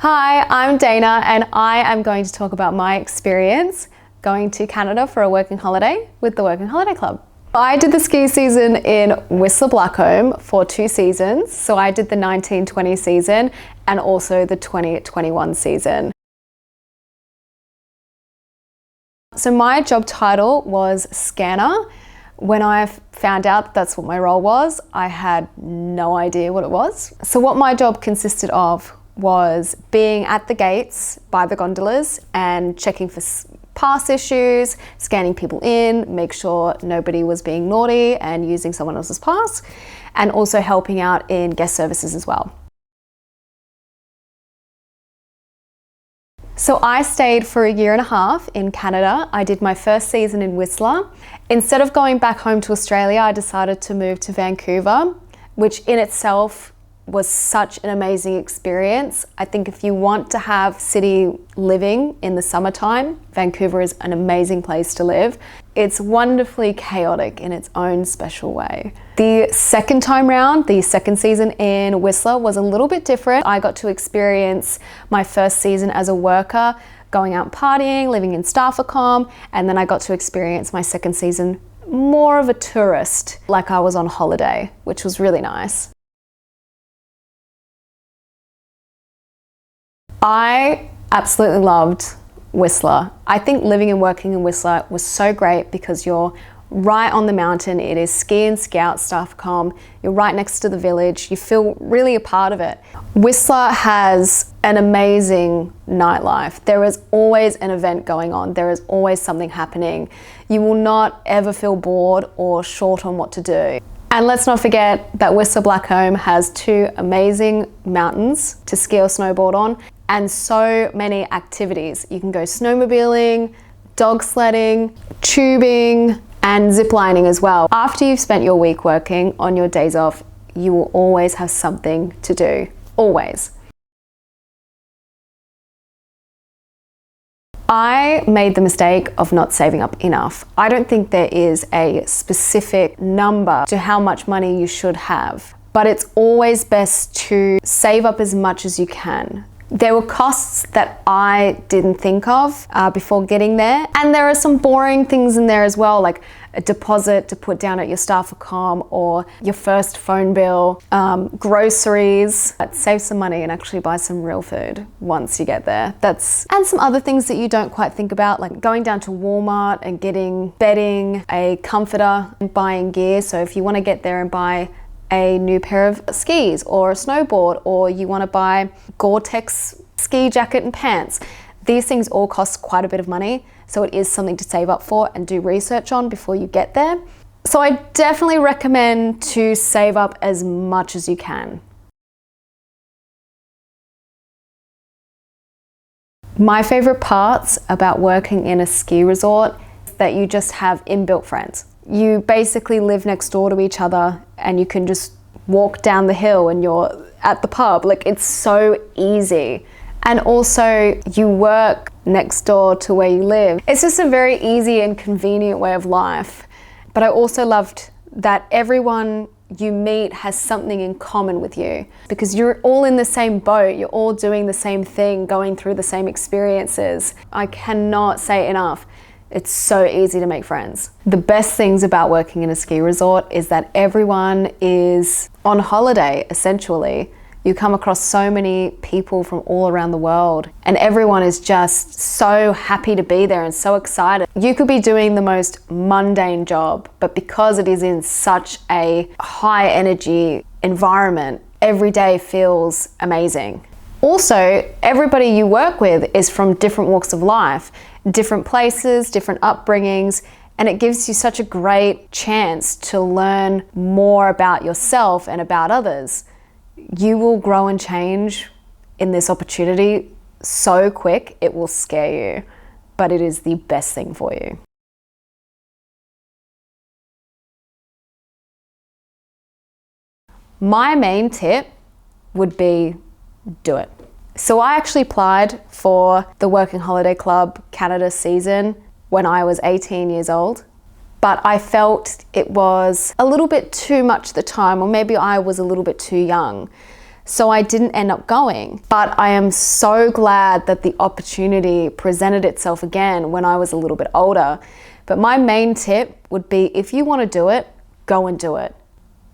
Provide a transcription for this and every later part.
Hi, I'm Dana and I am going to talk about my experience going to Canada for a working holiday with the Working Holiday Club. I did the ski season in Whistler Blackcomb for 2 seasons. So I did the 19-20 season and also the 20-21 season. So my job title was scanner. When I found out that's what my role was, I had no idea what it was. So what my job consisted of was being at the gates by the gondolas and checking for pass issues, scanning people in, make sure nobody was being naughty and using someone else's pass, and also helping out in guest services as well. So I stayed for 1.5 years in Canada. I did my first season in Whistler. Instead of going back home to Australia, I decided to move to Vancouver, which in itself was such an amazing experience. I think if you want to have city living in the summertime, Vancouver is an amazing place to live. It's wonderfully chaotic in its own special way. The second time round, the second season in Whistler was a little bit different. I got to experience my first season as a worker, going out partying, living in staff accom, and then I got to experience my second season more of a tourist, like I was on holiday, which was really nice. I absolutely loved Whistler. I think living and working in Whistler was so great because you're right on the mountain. It is ski and scout staff comm. You're right next to the village. You feel really a part of it. Whistler has an amazing nightlife. There is always an event going on. There is always something happening. You will not ever feel bored or short on what to do. And let's not forget that Whistler Blackcomb has 2 amazing mountains to ski or snowboard on, and so many activities. You can go snowmobiling, dog sledding, tubing, and ziplining as well. After you've spent your week working, on your days off, you will always have something to do, always. I made the mistake of not saving up enough. I don't think there is a specific number to how much money you should have, but it's always best to save up as much as you can. There were costs that I didn't think of before getting there, and there are some boring things in there as well, like a deposit to put down at your staff accom or your first phone bill, groceries. Save some money and actually buy some real food once you get there. And some other things that you don't quite think about, like going down to Walmart and getting bedding, a comforter, and buying gear. So if you want to get there and buy a new pair of skis or a snowboard, or you want to buy Gore-Tex ski jacket and pants. These things all cost quite a bit of money, so it is something to save up for and do research on before you get there. So I definitely recommend to save up as much as you can. My favorite parts about working in a ski resort is that you just have inbuilt friends. You basically live next door to each other and you can just walk down the hill and you're at the pub. Like, it's so easy. And also you work next door to where you live. It's just a very easy and convenient way of life. But I also loved that everyone you meet has something in common with you because you're all in the same boat. You're all doing the same thing, going through the same experiences. I cannot say it enough. It's so easy to make friends. The best things about working in a ski resort is that everyone is on holiday, essentially. You come across so many people from all around the world and everyone is just so happy to be there and so excited. You could be doing the most mundane job, but because it is in such a high energy environment, every day feels amazing. Also, everybody you work with is from different walks of life, different places, different upbringings, and it gives you such a great chance to learn more about yourself and about others. You will grow and change in this opportunity so quick, it will scare you, but it is the best thing for you. My main tip would be do it. So I actually applied for the Working Holiday Club Canada season when I was 18 years old, but I felt it was a little bit too much at the time, or maybe I was a little bit too young. So I didn't end up going. But I am so glad that the opportunity presented itself again when I was a little bit older. But my main tip would be, if you want to do it, go and do it.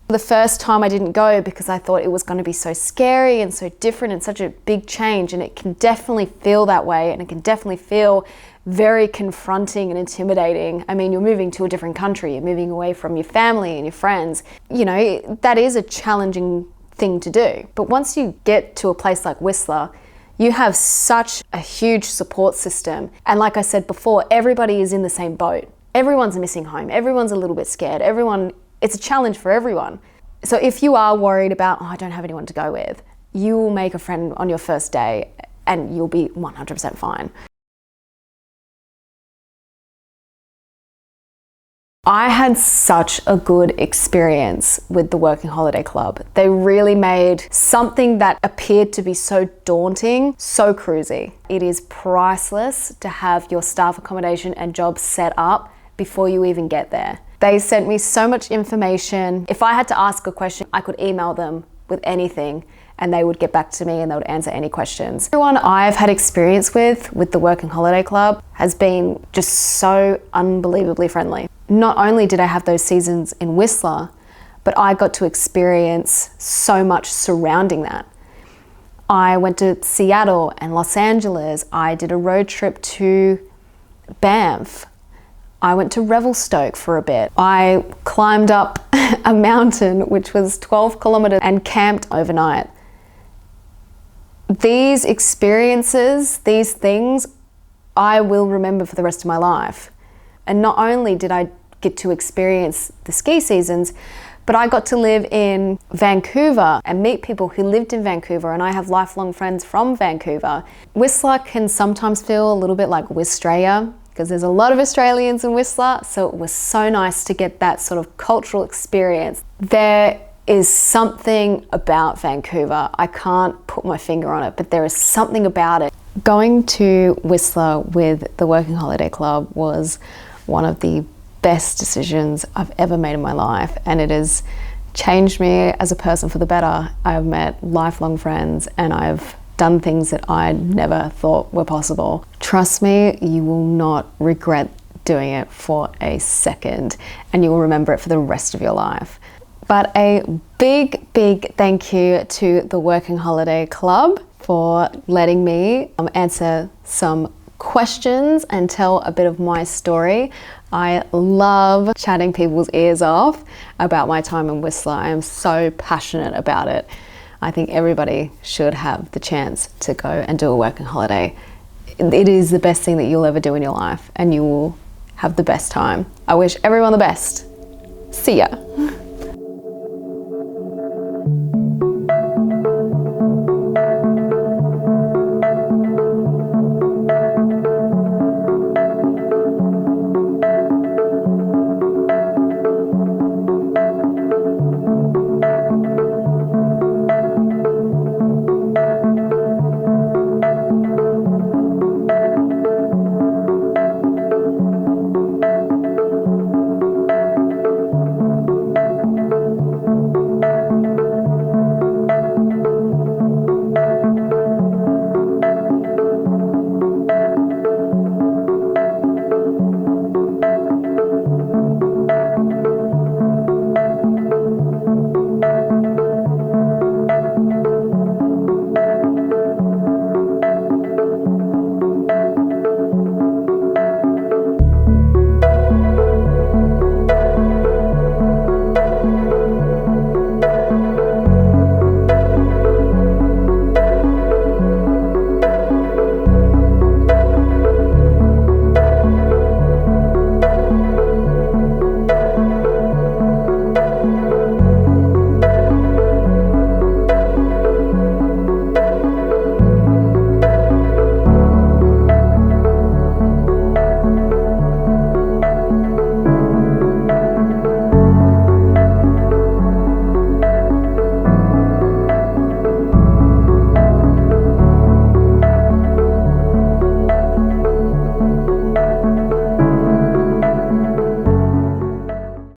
The first time I didn't go because I thought it was going to be so scary and so different and such a big change, and it can definitely feel that way, and it can definitely feel very confronting and intimidating. I mean, you're moving to a different country, you're moving away from your family and your friends. You know, that is a challenging thing to do. But once you get to a place like Whistler, you have such a huge support system. And like I said before, everybody is in the same boat. Everyone's missing home. Everyone's a little bit scared. It's a challenge for everyone. So if you are worried about, I don't have anyone to go with, you will make a friend on your first day and you'll be 100% fine. I had such a good experience with the Working Holiday Club. They really made something that appeared to be so daunting, so cruisy. It is priceless to have your staff accommodation and job set up before you even get there. They sent me so much information. If I had to ask a question, I could email them with anything and they would get back to me and they would answer any questions. Everyone I've had experience with the Working Holiday Club has been just so unbelievably friendly. Not only did I have those seasons in Whistler, but I got to experience so much surrounding that. I went to Seattle and Los Angeles. I did a road trip to Banff. I went to Revelstoke for a bit. I climbed up a mountain which was 12 kilometers and camped overnight. These experiences, these things, I will remember for the rest of my life. And not only did I get to experience the ski seasons, but I got to live in Vancouver and meet people who lived in Vancouver, and I have lifelong friends from Vancouver. Whistler can sometimes feel a little bit like Wistraya, because there's a lot of Australians in Whistler, so it was so nice to get that sort of cultural experience. There is something about Vancouver. I can't put my finger on it, but there is something about it. Going to Whistler with the Working Holiday Club was one of the best decisions I've ever made in my life, and it has changed me as a person for the better. I've met lifelong friends and I've done things that I never thought were possible. Trust me, you will not regret doing it for a second, and you will remember it for the rest of your life. But a big, big thank you to the Working Holiday Club for letting me answer some questions and tell a bit of my story. I love chatting people's ears off about my time in Whistler. I am so passionate about it. I think everybody should have the chance to go and do a working holiday. It is the best thing that you'll ever do in your life, and you will have the best time. I wish everyone the best. See ya.